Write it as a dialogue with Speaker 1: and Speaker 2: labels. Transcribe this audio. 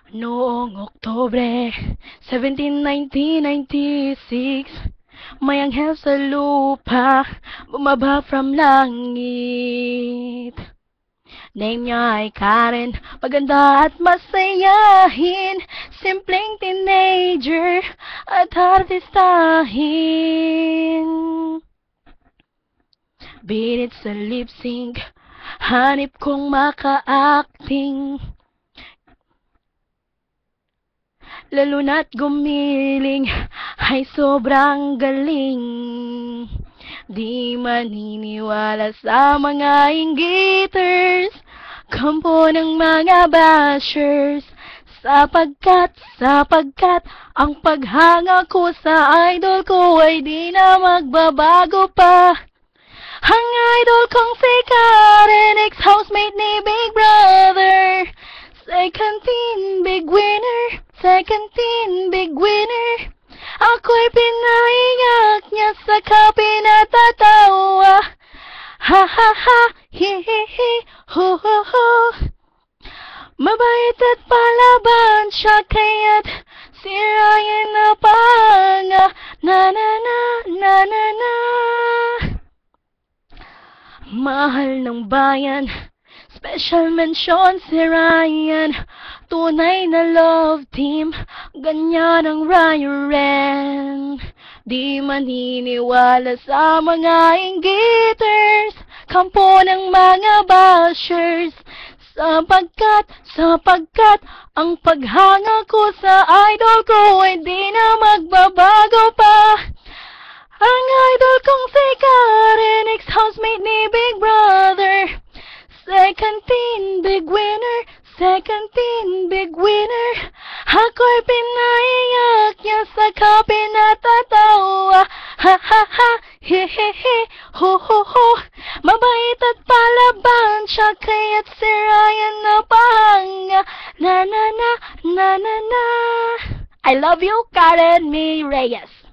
Speaker 1: Noong Oktubre 17, 1996, may anghel sa lupa bumaba from langit. Name niya ay Karen, maganda at masayahin, simpleng teenager at artistahin. Birit sa lip sync, hanip kong maka-acting, lalo na't gumiling ay sobrang galing. Di maniniwala sa mga inggiters, kampo ng mga bashers, sapagkat ang paghanga ko sa idol ko ay di na magbabago pa. Ang idol kong si Karen, ex-housemate ni Big Brother, second teen big winner, second teen big winner. Ako'y pinaiyak niya, saka pinatatawa. Ha ha ha, hi hi hi, ho ho ho. Mabait at palaban siya, kaya't si Ryan napanga. Na na na, na na na. Mahal ng bayan, special mention si Ryan. Tunay na love team, ganyan ang Ryan. Di maniniwala sa mga inggiters, kampo ng mga bashers, sapagkat ang paghanga ko sa idol ko ay di na magbabago pa. Ang idol kong si Karen, ex-housemate ni Big Brother, second teen big winner, second teen big winner. Ako'y pinaiyak niya, saka pinatatawa. Ha ha ha, he he he, ho ho ho. Mabait at palaban siya, kaya't si Ryan napahanga. Na na na, na na na. I love you, Karen May Reyes.